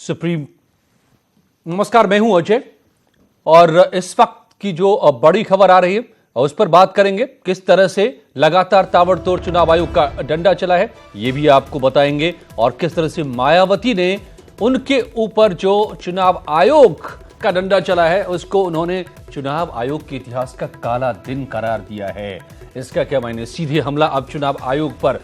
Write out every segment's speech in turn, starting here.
Supreme. नमस्कार, मैं हूं अजय और इस वक्त की जो बड़ी खबर आ रही है उस पर बात करेंगे। किस तरह से लगातार ताबड़तोड़ चुनाव आयोग का डंडा चला है ये भी आपको बताएंगे, और किस तरह से मायावती ने उनके ऊपर जो चुनाव आयोग का डंडा चला है उसको उन्होंने चुनाव आयोग के इतिहास का काला दिन करार दिया है। इसका क्या मायने? सीधे हमला अब चुनाव आयोग पर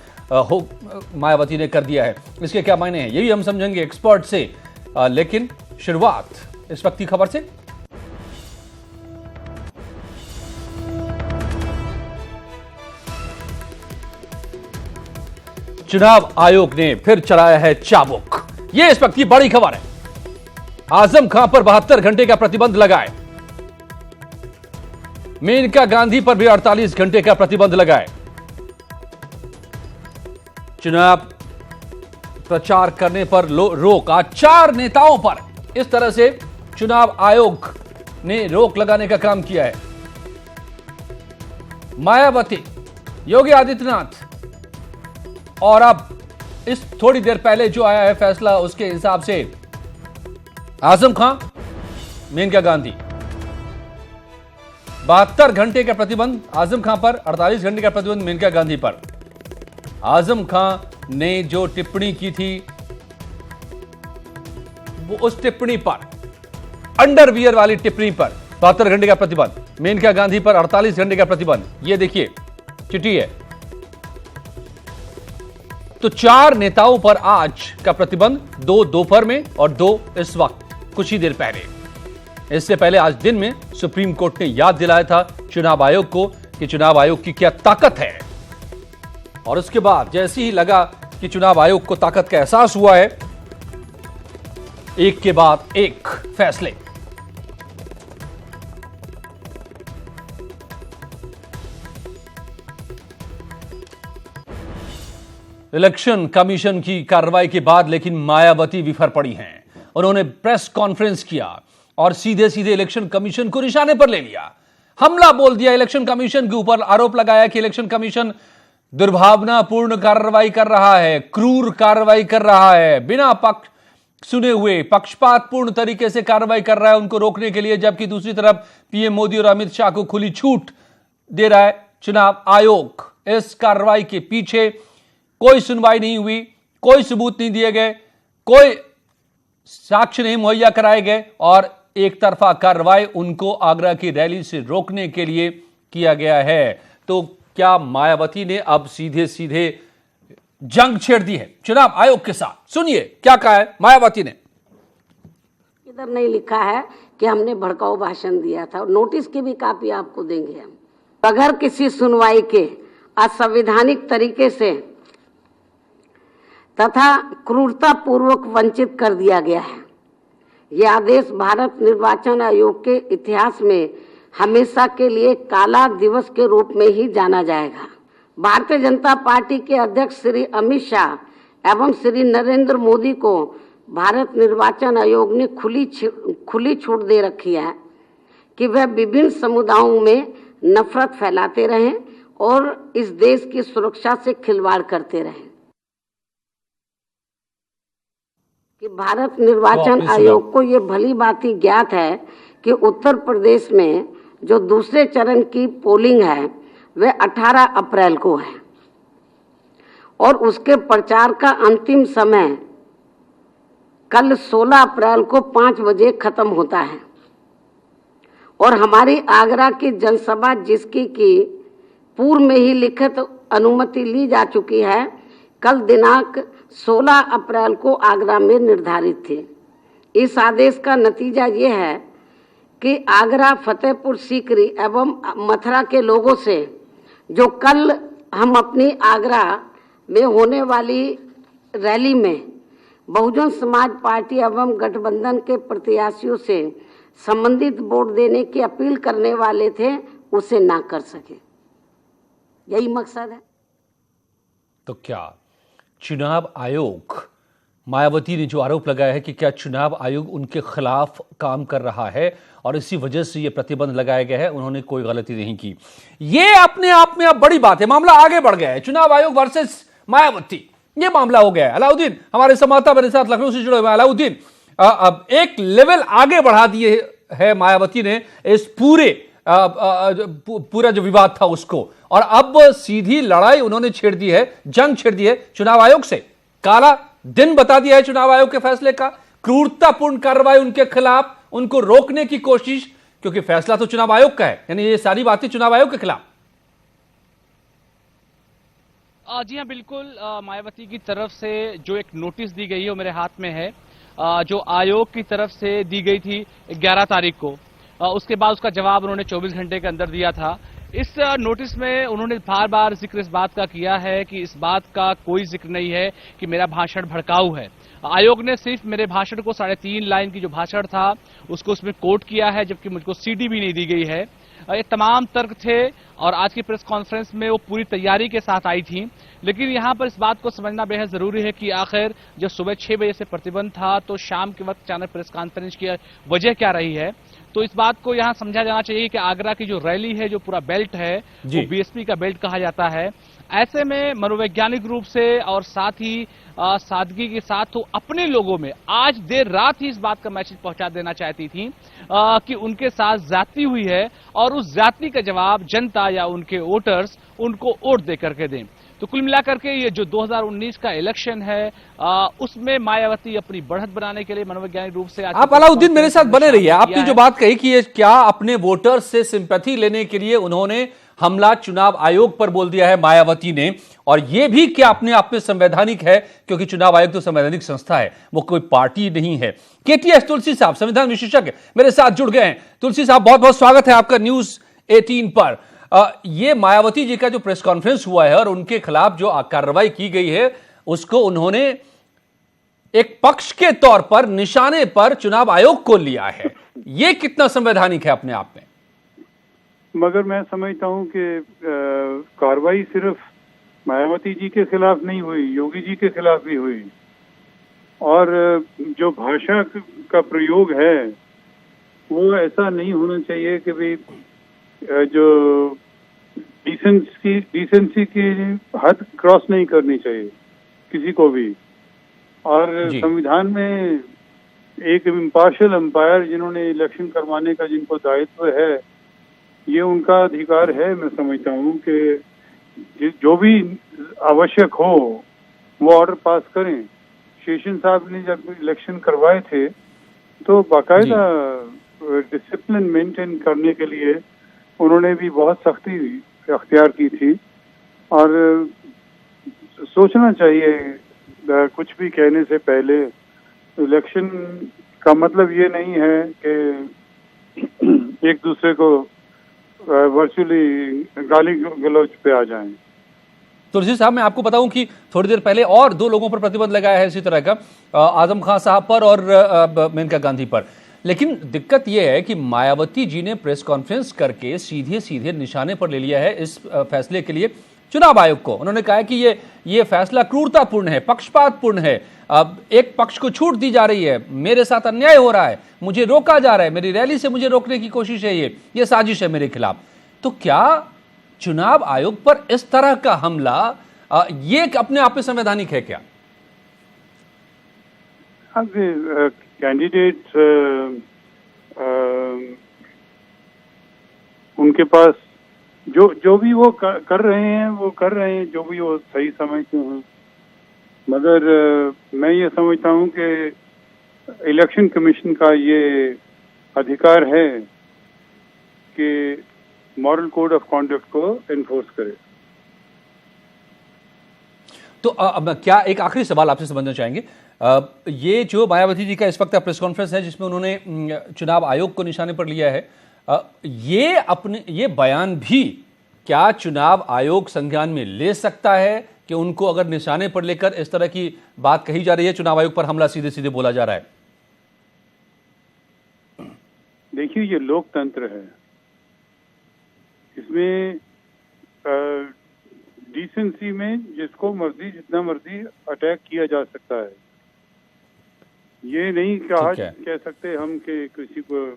मायावती ने कर दिया है, इसके क्या मायने हैं यही हम समझेंगे एक्सपर्ट से। लेकिन शुरुआत इस वक्त की खबर से। चुनाव आयोग ने फिर चलाया है चाबुक, यह इस वक्त की बड़ी खबर है। आजम खां पर 72 घंटे का प्रतिबंध लगाए, मेनका गांधी पर भी 48 घंटे का प्रतिबंध लगाए, चुनाव प्रचार करने पर रोक। आज 4 नेताओं पर इस तरह से चुनाव आयोग ने रोक लगाने का काम किया है। मायावती, योगी आदित्यनाथ और अब इस थोड़ी देर पहले जो आया है फैसला उसके हिसाब से आजम खां, मेनका गांधी। 72 घंटे का प्रतिबंध आजम खां पर, 48 घंटे का प्रतिबंध मेनका गांधी पर। आजम खां ने जो टिप्पणी की थी वो उस टिप्पणी पर, अंडरवियर वाली टिप्पणी पर 72 घंटे का प्रतिबंध, मेनका गांधी पर 48 घंटे का प्रतिबंध। ये देखिए चिट्ठी है। तो 4 नेताओं पर आज का प्रतिबंध, 2 दोपहर में और 2 इस वक्त कुछ ही देर पहले। इससे पहले आज दिन में सुप्रीम कोर्ट ने याद दिलाया था चुनाव आयोग को कि चुनाव आयोग की क्या ताकत है, और उसके बाद जैसे ही लगा कि चुनाव आयोग को ताकत का एहसास हुआ है, एक के बाद एक फैसले। इलेक्शन कमीशन की कार्रवाई के बाद लेकिन मायावती विफर पड़ी हैं। उन्होंने प्रेस कॉन्फ्रेंस किया और सीधे सीधे इलेक्शन कमीशन को निशाने पर ले लिया, हमला बोल दिया। इलेक्शन कमीशन के ऊपर आरोप लगाया कि इलेक्शन कमीशन दुर्भावनापूर्ण कार्रवाई कर रहा है, क्रूर कार्रवाई कर रहा है, बिना पक्ष सुने हुए पक्षपातपूर्ण तरीके से कार्रवाई कर रहा है उनको रोकने के लिए, जबकि दूसरी तरफ पीएम मोदी और अमित शाह को खुली छूट दे रहा है चुनाव आयोग। इस कार्रवाई के पीछे कोई सुनवाई नहीं हुई, कोई सबूत नहीं दिए गए, कोई साक्ष्य नहीं मुहैया कराए गए, और एक तरफा कार्रवाई उनको आगरा की रैली से रोकने के लिए किया गया है। तो क्या मायावती ने अब सीधे सीधे जंग छेड़ दी है चुनाव आयोग के साथ? सुनिए क्या कहा है मायावती ने। इधर नहीं लिखा है कि हमने भड़काऊ भाषण दिया था, नोटिस की भी कॉपी आपको देंगे हम। बगैर किसी सुनवाई के असंवैधानिक तरीके से तथा क्रूरता पूर्वक वंचित कर दिया गया है। यह आदेश भारत निर्वाचन आयोग के इतिहास में हमेशा के लिए काला दिवस के रूप में ही जाना जाएगा। भारतीय जनता पार्टी के अध्यक्ष श्री अमित शाह एवं श्री नरेंद्र मोदी को भारत निर्वाचन आयोग ने खुली छूट दे रखी है कि वह विभिन्न समुदायों में नफरत फैलाते रहें और इस देश की सुरक्षा से खिलवाड़ करते रहें। कि भारत निर्वाचन आयोग को ये भली भांति ज्ञात है कि उत्तर प्रदेश में जो दूसरे चरण की पोलिंग है वह 18 अप्रैल को है और उसके प्रचार का अंतिम समय कल 16 अप्रैल को 5 बजे खत्म होता है। और हमारी आगरा की जनसभा जिसकी की पूर्व में ही लिखित अनुमति ली जा चुकी है, कल दिनांक 16 अप्रैल को आगरा में निर्धारित थी। इस आदेश का नतीजा ये है कि आगरा, फतेहपुर सीकरी एवं मथुरा के लोगों से जो कल हम अपनी आगरा में होने वाली रैली में बहुजन समाज पार्टी एवं गठबंधन के प्रत्याशियों से संबंधित वोट देने की अपील करने वाले थे, उसे ना कर सके। यही मकसद है। तो क्या चुनाव आयोग, मायावती ने जो आरोप लगाया है कि क्या चुनाव आयोग उनके खिलाफ काम कर रहा है और इसी वजह से यह प्रतिबंध लगाया गया है, उन्होंने कोई गलती नहीं की, यह अपने आप में अब बड़ी बात है। मामला आगे बढ़ गया है, चुनाव आयोग वर्सेस मायावती, यह मामला हो गया है। अलाउद्दीन हमारे संवाददाता मेरे साथ लखनऊ से जुड़े हुए। अलाउद्दीन, अब एक लेवल आगे बढ़ा दिए है मायावती ने इस पूरा जो विवाद था उसको, और अब सीधी लड़ाई उन्होंने छेड़ दी है, जंग छेड़ दी है चुनाव आयोग से। काला दिन बता दिया है चुनाव आयोग के फैसले का, क्रूरतापूर्ण कार्रवाई उनके खिलाफ, उनको रोकने की कोशिश, क्योंकि फैसला तो चुनाव आयोग का है, यानी ये सारी बातें चुनाव आयोग के खिलाफ। जी हाँ, बिल्कुल। मायावती की तरफ से जो एक नोटिस दी गई है वो मेरे हाथ में है, जो आयोग की तरफ से दी गई थी 11 तारीख को। उसके बाद उसका जवाब उन्होंने 24 घंटे के अंदर दिया था। इस नोटिस में उन्होंने बार बार जिक्र इस बात का किया है कि इस बात का कोई जिक्र नहीं है कि मेरा भाषण भड़काऊ है। आयोग ने सिर्फ मेरे भाषण को 3.5 लाइन की जो भाषण था उसको उसमें कोट किया है, जबकि मुझको सीडी भी नहीं दी गई है। ये तमाम तर्क थे और आज की प्रेस कॉन्फ्रेंस में वो पूरी तैयारी के साथ आई थी। लेकिन यहां पर इस बात को समझना बेहद जरूरी है कि आखिर जब सुबह 6 बजे से प्रतिबंध था तो शाम के वक्त अचानक प्रेस कॉन्फ्रेंस की वजह क्या रही है। तो इस बात को यहां समझा जाना चाहिए कि आगरा की जो रैली है, जो पूरा बेल्ट है, वो बीएसपी का बेल्ट कहा जाता है। ऐसे में मनोवैज्ञानिक रूप से और साथ ही सादगी के साथ तो अपने लोगों में आज देर रात ही इस बात का मैसेज पहुंचा देना चाहती थी कि उनके साथ ज्यादती हुई है और उस ज्यादती का जवाब जनता या उनके वोटर्स उनको वोट दे करके दें। तो कुल मिलाकर के ये जो 2019 का इलेक्शन है उसमें मायावती अपनी बढ़त बनाने के लिए मनोवैज्ञानिक रूप से आप अलाउद्दीन मेरे साथ बने रहिए। आपने जो बात कही कि ये क्या अपने वोटर्स से सिंपैथी लेने के लिए उन्होंने हमला चुनाव आयोग पर बोल दिया है मायावती ने, और ये भी क्या अपने आप में संवैधानिक है, क्योंकि चुनाव आयोग तो संवैधानिक संस्था है, वो कोई पार्टी नहीं है। केटीएस तुलसी साहब संविधान विशेषज्ञ मेरे साथ जुड़ गए हैं। तुलसी साहब, बहुत बहुत स्वागत है आपका न्यूज 18 पर। ये मायावती जी का जो प्रेस कॉन्फ्रेंस हुआ है और उनके खिलाफ जो कार्रवाई की गई है उसको उन्होंने एक पक्ष के तौर पर निशाने पर चुनाव आयोग को लिया है, ये कितना संवैधानिक है अपने आप में? मगर मैं समझता हूं कि कार्रवाई सिर्फ मायावती जी के खिलाफ नहीं हुई, योगी जी के खिलाफ भी हुई। और जो भाषा का प्रयोग है वो ऐसा नहीं होना चाहिए कि भाई जो डिसेंसी की हद क्रॉस नहीं करनी चाहिए किसी को भी। और संविधान में एक इम्पार्शियल अंपायर जिन्होंने इलेक्शन करवाने का जिनको दायित्व है, ये उनका अधिकार है। मैं समझता हूँ कि जो भी आवश्यक हो वो ऑर्डर पास करें। शेषन साहब ने जब इलेक्शन करवाए थे तो बाकायदा डिसिप्लिन मेंटेन करने के लिए उन्होंने भी बहुत सख्ती अख्तियार की थी। और सोचना चाहिए कुछ भी कहने से पहले। इलेक्शन का मतलब ये नहीं है कि एक दूसरे को वर्चुअली गाली गलौज पे आ जाएं। तुलसी साहब, मैं आपको बताऊं कि थोड़ी देर पहले और 2 लोगों पर प्रतिबंध लगाया है इसी तरह का, आजम खान साहब पर और मेनका गांधी पर। लेकिन दिक्कत यह है कि मायावती जी ने प्रेस कॉन्फ्रेंस करके सीधे सीधे निशाने पर ले लिया है इस फैसले के लिए चुनाव आयोग को। उन्होंने कहा है कि ये फैसला क्रूरतापूर्ण है, पक्षपातपूर्ण है, अब एक पक्ष को छूट दी जा रही है, मेरे साथ अन्याय हो रहा है, मुझे रोका जा रहा है, मेरी रैली से मुझे रोकने की कोशिश है, ये साजिश है मेरे खिलाफ। तो क्या चुनाव आयोग पर इस तरह का हमला ये अपने आप में संवैधानिक है क्या? कैंडिडेट उनके पास जो भी वो कर रहे हैं वो कर रहे हैं, जो भी वो सही समझते हैं। मगर मैं ये समझता हूँ कि इलेक्शन कमीशन का ये अधिकार है कि मॉरल कोड ऑफ कॉन्डक्ट को एनफोर्स करे। तो क्या एक आखिरी सवाल आपसे समझना चाहेंगे, ये जो मायावती जी का इस वक्त प्रेस कॉन्फ्रेंस है जिसमें उन्होंने चुनाव आयोग को निशाने पर लिया है, ये बयान भी क्या चुनाव आयोग संज्ञान में ले सकता है कि उनको अगर निशाने पर लेकर इस तरह की बात कही जा रही है, चुनाव आयोग पर हमला सीधे सीधे बोला जा रहा है? देखिए, ये लोकतंत्र है, इसमें डिसेंसी में जिसको मर्जी जितना मर्जी अटैक किया जा सकता है। ये नहीं कह सकते हम कि किसी को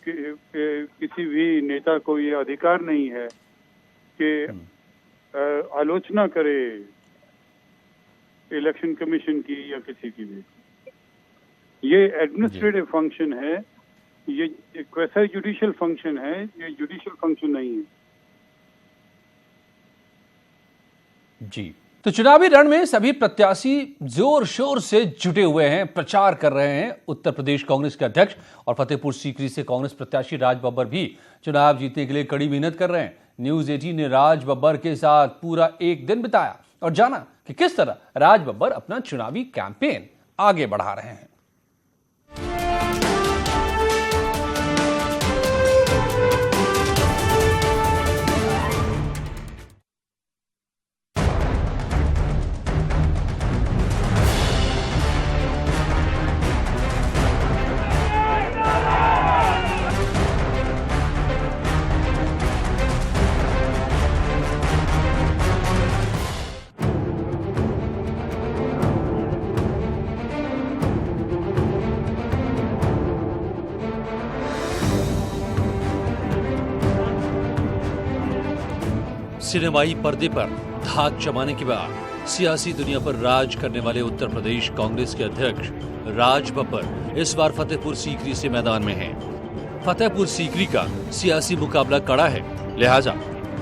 किसी भी नेता को ये अधिकार नहीं है कि आलोचना करे इलेक्शन कमीशन की या किसी की भी। ये एडमिनिस्ट्रेटिव फंक्शन है, ये क्वेसी जुडिशियल फंक्शन है, ये जुडिशियल फंक्शन नहीं है। जी, तो चुनावी रण में सभी प्रत्याशी जोर शोर से जुटे हुए हैं, प्रचार कर रहे हैं। उत्तर प्रदेश कांग्रेस के अध्यक्ष और फतेहपुर सीकरी से कांग्रेस प्रत्याशी राज बब्बर भी चुनाव जीतने के लिए कड़ी मेहनत कर रहे हैं। न्यूज 18 ने राज बब्बर के साथ पूरा एक दिन बिताया और जाना कि किस तरह राज बब्बर अपना चुनावी कैंपेन आगे बढ़ा रहे हैं। सिनेमाई पर्दे पर धाक जमाने के बाद सियासी दुनिया पर राज करने वाले उत्तर प्रदेश कांग्रेस के अध्यक्ष राज बब्बर इस बार फतेहपुर सीकरी से मैदान में हैं। फतेहपुर सीकरी का सियासी मुकाबला कड़ा है, लिहाजा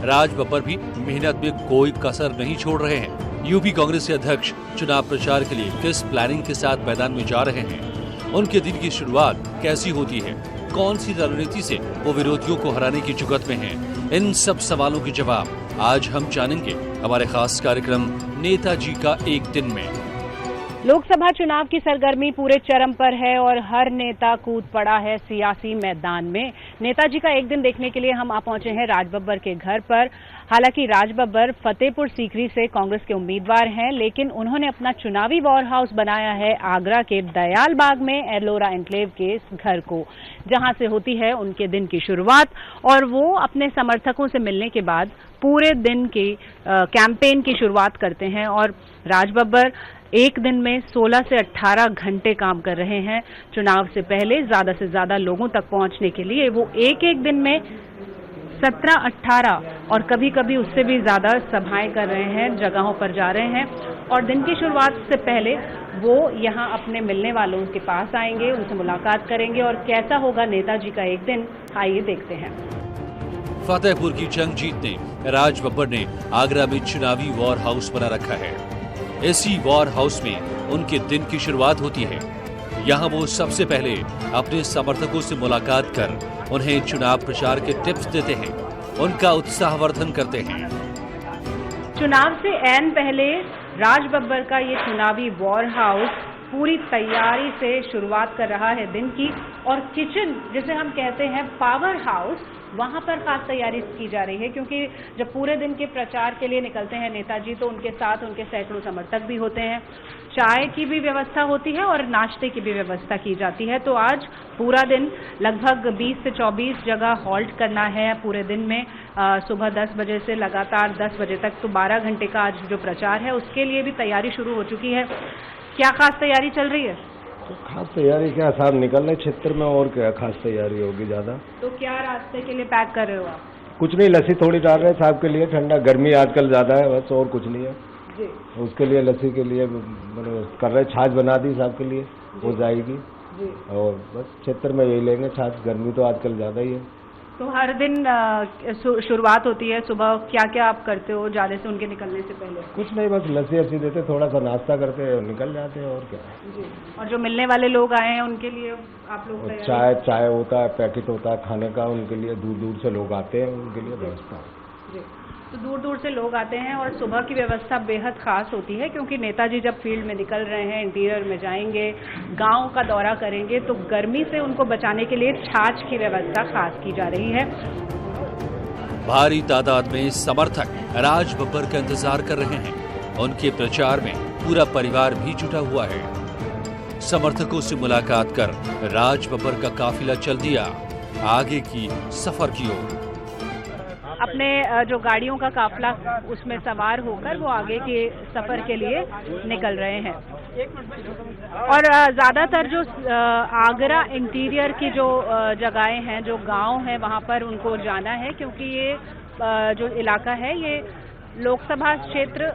राज बब्बर भी मेहनत में कोई कसर नहीं छोड़ रहे हैं। यूपी कांग्रेस के अध्यक्ष चुनाव प्रचार के लिए किस प्लानिंग के साथ मैदान में जा रहे हैं, उनके दिन की शुरुआत कैसी होती है, कौन सी रणनीति से वो विरोधियों को हराने की जुगत में हैं, इन सब सवालों के जवाब आज हम जानेंगे हमारे खास कार्यक्रम नेताजी का एक दिन में। लोकसभा चुनाव की सरगर्मी पूरे चरम पर है और हर नेता कूद पड़ा है सियासी मैदान में। नेताजी का एक दिन देखने के लिए हम आ पहुंचे हैं राज बब्बर के घर पर। हालांकि राज बब्बर फतेहपुर सीकरी से कांग्रेस के उम्मीदवार हैं, लेकिन उन्होंने अपना चुनावी वॉर हाउस बनाया है आगरा के दयाल बाग में एलोरा एन्क्लेव के घर को, जहां से होती है उनके दिन की शुरुआत। और वो अपने समर्थकों से मिलने के बाद पूरे दिन की कैंपेन की शुरुआत करते हैं। और राज बब्बर एक दिन में 16 से 18 घंटे काम कर रहे हैं। चुनाव से पहले ज्यादा से ज्यादा लोगों तक पहुंचने के लिए वो एक दिन में 17-18 और कभी कभी उससे भी ज्यादा सभाएं कर रहे हैं, जगहों पर जा रहे हैं। और दिन की शुरुआत से पहले वो यहां अपने मिलने वालों के पास आएंगे, उनसे मुलाकात करेंगे। और कैसा होगा नेताजी का एक दिन, आइए देखते हैं। फतेहपुर की जंग जीतने राज बब्बर ने आगरा में चुनावी वॉर हाउस बना रखा है। इसी वॉर हाउस में उनके दिन की शुरुआत होती है। यहाँ वो सबसे पहले अपने समर्थकों से मुलाकात कर उन्हें चुनाव प्रचार के टिप्स देते हैं, उनका उत्साहवर्धन करते हैं। चुनाव से ऐन पहले राज बब्बर का ये चुनावी वॉर हाउस पूरी तैयारी से शुरुआत कर रहा है दिन की। और किचन जिसे हम कहते हैं पावर हाउस, वहां पर खास तैयारी की जा रही है, क्योंकि जब पूरे दिन के प्रचार के लिए निकलते हैं नेताजी तो उनके साथ उनके सैकड़ों समर्थक भी होते हैं। चाय की भी व्यवस्था होती है और नाश्ते की भी व्यवस्था की जाती है। तो आज पूरा दिन लगभग 20 से 24 जगह हॉल्ट करना है पूरे दिन में। सुबह 10 बजे से लगातार 10 बजे तक, तो 12 घंटे का आज जो प्रचार है उसके लिए भी तैयारी शुरू हो चुकी है। क्या खास तैयारी चल रही है? तो खास तैयारी क्या, साहब निकल रहे क्षेत्र में, और क्या खास तैयारी होगी ज्यादा। तो क्या रास्ते के लिए पैक कर रहे हो आप? कुछ नहीं, लस्सी थोड़ी डाल रहे हैं साहब के लिए, ठंडा गर्मी आजकल ज्यादा है, बस और कुछ नहीं है जी। उसके लिए लस्सी के लिए कर रहे, छाछ बना दी साहब के लिए, हो जाएगी जी। और बस क्षेत्र में यही लेंगे छाछ, गर्मी तो आजकल ज्यादा ही है। तो हर दिन शुरुआत होती है सुबह, क्या क्या आप करते हो जाने से उनके निकलने से पहले? कुछ नहीं, बस लस्सी अस्सी देते, थोड़ा सा नाश्ता करते हैं, निकल जाते हैं, और क्या जी। और जो मिलने वाले लोग आए हैं उनके लिए आप लोग चाय होता है, पैकेट होता है खाने का, उनके लिए दूर दूर से लोग आते हैं, उनके लिए व्यवस्था जी। तो दूर दूर से लोग आते हैं और सुबह की व्यवस्था बेहद खास होती है, क्योंकि नेताजी जब फील्ड में निकल रहे हैं, इंटीरियर में जाएंगे, गांव का दौरा करेंगे, तो गर्मी से उनको बचाने के लिए छाछ की व्यवस्था खास की जा रही है। भारी तादाद में समर्थक राज बब्बर का इंतजार कर रहे हैं। उनके प्रचार में पूरा परिवार भी जुटा हुआ है। समर्थकों से मुलाकात कर राज बब्बर का काफिला चल दिया आगे की सफर की ओर। अपने जो गाड़ियों का काफिला उसमें सवार होकर वो आगे के सफर के लिए निकल रहे हैं। और ज्यादातर जो आगरा इंटीरियर की जो जगहें हैं, जो गांव हैं, वहां पर उनको जाना है, क्योंकि ये जो इलाका है ये लोकसभा क्षेत्र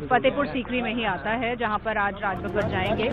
फतेहपुर सीकरी में ही आता है, जहां पर आज राज बब्बर जाएंगे।